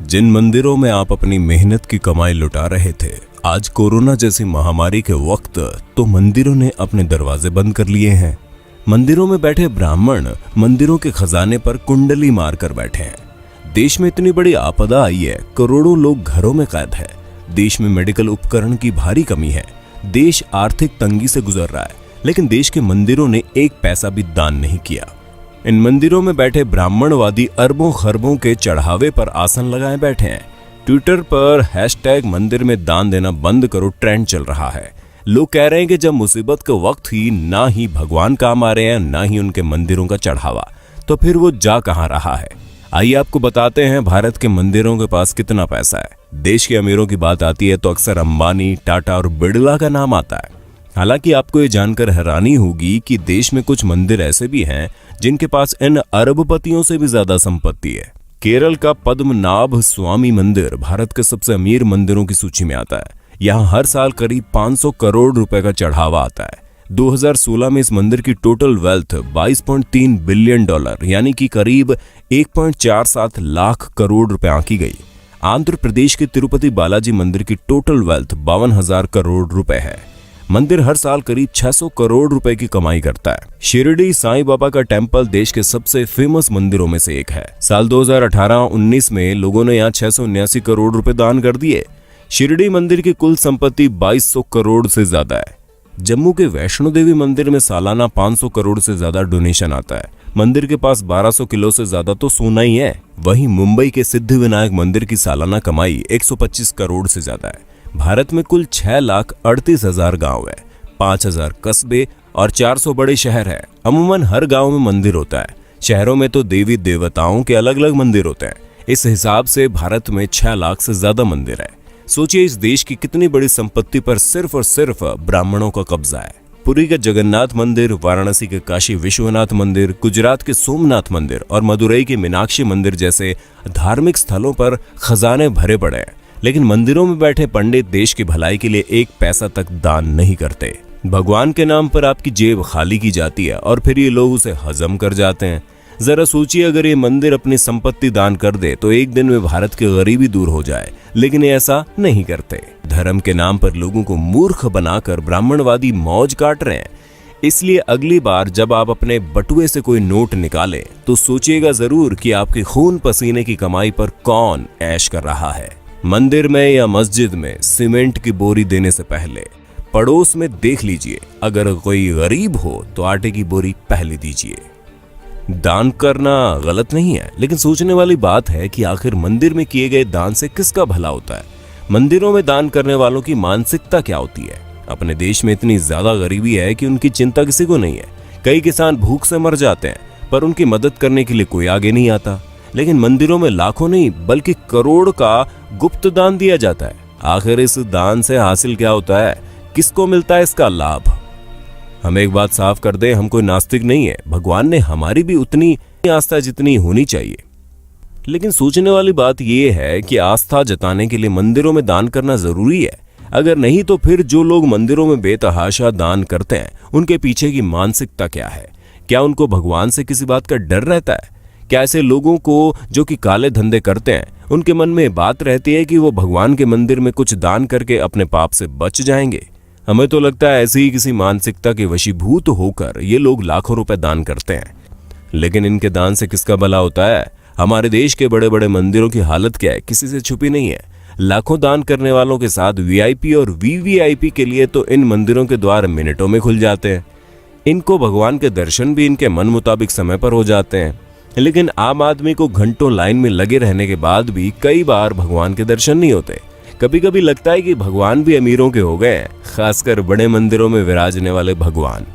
जिन मंदिरों में आप अपनी मेहनत की कमाई लुटा रहे थे, आज कोरोना जैसी महामारी के वक्त तो मंदिरों ने अपने दरवाजे बंद कर लिए हैं। मंदिरों में बैठे ब्राह्मण मंदिरों के खजाने पर कुंडली मारकर बैठे हैं। देश में इतनी बड़ी आपदा आई है, करोड़ों लोग घरों में कैद है। देश में मेडिकल उपकरण की भारी कमी है। देश आर्थिक तंगी से गुजर रहा है, लेकिन देश के मंदिरों ने एक पैसा भी दान नहीं किया। इन मंदिरों में बैठे ब्राह्मणवादी अरबों खरबों के चढ़ावे पर आसन लगाए बैठे हैं। ट्विटर पर हैशटैग मंदिर में दान देना बंद करो ट्रेंड चल रहा है। लोग कह रहे हैं कि जब मुसीबत के वक्त ही ना ही भगवान काम आ रहे हैं, ना ही उनके मंदिरों का चढ़ावा, तो फिर वो जा कहां रहा है। आइए आपको बताते हैं भारत के मंदिरों के पास कितना पैसा है। देश के अमीरों की बात आती है तो अक्सर अंबानी, टाटा और बिड़ला का नाम आता है। हालांकि आपको ये जानकर हैरानी होगी कि देश में कुछ मंदिर ऐसे भी हैं जिनके पास इन अरबपतियों से भी ज्यादा संपत्ति है। केरल का पद्मनाभ स्वामी मंदिर भारत के सबसे अमीर मंदिरों की सूची में आता है। यहाँ हर साल करीब 500 करोड़ रुपए का चढ़ावा आता है। 2016 में इस मंदिर की टोटल वेल्थ $22.3 बिलियन यानी कि करीब 1.47 लाख करोड़ रुपए आंकी गई। आंध्र प्रदेश के तिरुपति बालाजी मंदिर की टोटल वेल्थ 52,000 करोड़ रुपए है। मंदिर हर साल करीब 600 करोड़ रुपए की कमाई करता है। शिरडी साईं बाबा का टेम्पल देश के सबसे फेमस मंदिरों में से एक है। साल 2018-19 में लोगों ने यहाँ 679 करोड़ रुपए दान कर दिए। शिरडी मंदिर की कुल संपत्ति 2200 करोड़ से ज्यादा है। जम्मू के वैष्णो देवी मंदिर में सालाना 500 करोड़ से ज्यादा डोनेशन आता है। मंदिर के पास 1200 किलो से ज्यादा तो सोना ही है। वहीं मुंबई के सिद्धिविनायक मंदिर की सालाना कमाई 125 करोड़ से ज्यादा है। भारत में कुल 6,38,000 गांव है, 5,000 कस्बे और 400 बड़े शहर है। अमूमन हर गांव में मंदिर होता है। शहरों में तो देवी देवताओं के अलग अलग मंदिर होते हैं। इस हिसाब से भारत में 6 लाख से ज्यादा मंदिर है। सोचिए इस देश की कितनी बड़ी संपत्ति पर सिर्फ और सिर्फ ब्राह्मणों का कब्जा है। पुरी के जगन्नाथ मंदिर, वाराणसी के काशी विश्वनाथ मंदिर, गुजरात के सोमनाथ मंदिर और मदुरई के मीनाक्षी मंदिर जैसे धार्मिक स्थलों पर खजाने भरे पड़े हैं, लेकिन मंदिरों में बैठे पंडित देश की भलाई के लिए एक पैसा तक दान नहीं करते। भगवान के नाम पर आपकी जेब खाली की जाती है और फिर ये लोग उसे हजम कर जाते हैं। जरा सोचिए, अगर ये मंदिर अपनी संपत्ति दान कर दे तो एक दिन में भारत की गरीबी दूर हो जाए, लेकिन ये ऐसा नहीं करते। धर्म के नाम पर लोगों को मूर्ख बनाकर ब्राह्मणवादी मौज काट रहे हैं। इसलिए अगली बार जब आप अपने बटुए से कोई नोट निकालें तो सोचिएगा जरूर कि आपके खून पसीने की कमाई पर कौन ऐश कर रहा है। मंदिर में या मस्जिद में सीमेंट की बोरी देने से पहले पड़ोस में देख लीजिए, अगर कोई गरीब हो तो आटे की बोरी पहले दीजिए। दान करना गलत नहीं है, लेकिन सोचने वाली बात है कि आखिर मंदिर में किए गए दान से किसका भला होता है। मंदिरों में दान करने वालों की मानसिकता क्या होती है। अपने देश में इतनी ज्यादा गरीबी है कि उनकी चिंता किसी को नहीं है। कई किसान भूख से मर जाते हैं, पर उनकी मदद करने के लिए कोई आगे नहीं आता। लेकिन मंदिरों में लाखों नहीं बल्कि करोड़ का गुप्त दान दिया जाता है। आखिर इस दान से हासिल क्या होता है, किसको मिलता है इसका लाभ। हम एक बात साफ कर दें, हम कोई नास्तिक नहीं है। भगवान ने हमारी भी उतनी आस्था जितनी होनी चाहिए। लेकिन सोचने वाली बात यह है कि आस्था जताने के लिए मंदिरों में दान करना जरूरी है। अगर नहीं तो फिर जो लोग मंदिरों में बेतहाशा दान करते हैं, उनके पीछे की मानसिकता क्या है। क्या उनको भगवान से किसी बात का डर रहता है? क्या ऐसे लोगों को जो कि काले धंधे करते हैं, उनके मन में बात रहती है कि वो भगवान के मंदिर में कुछ दान करके अपने पाप से बच जाएंगे? हमें तो लगता है ऐसी ही किसी मानसिकता के वशीभूत होकर ये लोग लाखों रुपए दान करते हैं। लेकिन इनके दान से किसका भला होता है? हमारे देश के बड़े बड़े मंदिरों की हालत क्या है, किसी से छुपी नहीं है। लाखों दान करने वालों के साथ वीआईपी और वीवीआईपी के लिए तो इन मंदिरों के द्वार मिनटों में खुल जाते हैं। इनको भगवान के दर्शन भी इनके मन मुताबिक समय पर हो जाते हैं। लेकिन आम आदमी को घंटों लाइन में लगे रहने के बाद भी कई बार भगवान के दर्शन नहीं होते। कभी कभी लगता है कि भगवान भी अमीरों के हो गए हैं, खासकर बड़े मंदिरों में विराजने वाले भगवान।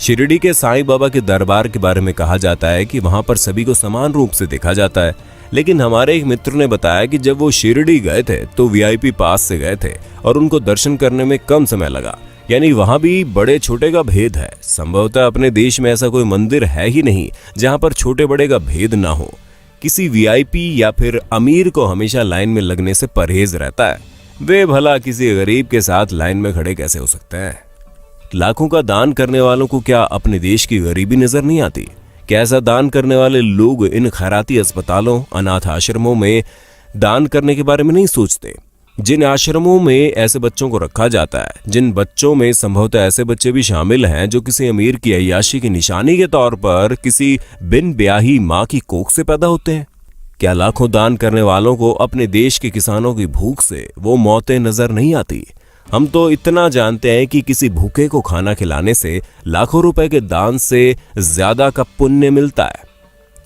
शिरडी के साईं बाबा के दरबार के बारे में कहा जाता है कि वहां पर सभी को समान रूप से देखा जाता है। लेकिन हमारे एक मित्र ने बताया कि जब वो शिरडी गए थे तो वीआईपी पास से गए थे और उनको दर्शन करने में कम समय लगा। यानी वहां भी बड़े छोटे का भेद है। संभवतः अपने देश में ऐसा कोई मंदिर है ही नहीं जहां पर छोटे बड़े का भेद ना हो। किसी वीआईपी या फिर अमीर को हमेशा लाइन में लगने से परहेज रहता है। वे भला किसी गरीब के साथ लाइन में खड़े कैसे हो सकते हैं? लाखों का दान करने वालों को क्या अपने देश की गरीबी नजर नहीं आती? क्या ऐसा दान करने वाले लोग इन खैराती अस्पतालों, अनाथ आश्रमों में दान करने के बारे में नहीं सोचते। जिन आश्रमों में ऐसे बच्चों को रखा जाता है, जिन बच्चों में संभवतः ऐसे बच्चे भी शामिल हैं जो किसी अमीर की अय्याशी की निशानी के तौर पर किसी बिन ब्याही माँ की कोख से पैदा होते हैं, क्या लाखों दान करने वालों को अपने देश के किसानों की भूख से वो मौतें नजर नहीं आती? हम तो इतना जानते हैं कि किसी भूखे को खाना खिलाने से लाखों रुपए के दान से ज्यादा का पुण्य मिलता है।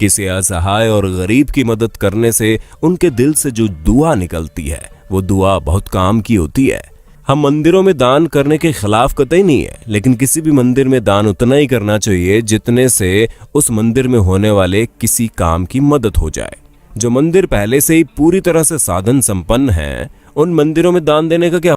किसी असहाय और गरीब की मदद करने से उनके दिल से जो दुआ निकलती है वो दुआ बहुत काम की होती है। हम मंदिरों में दान करने के खिलाफ कतई नहीं है, लेकिन किसी भी मंदिर में दान उतना ही करना चाहिए जितने से उस मंदिर में होने वाले किसी काम की मदद हो जाए। जो मंदिर पहले से ही पूरी तरह से साधन संपन्न हैं, उन मंदिरों में दान देने का क्या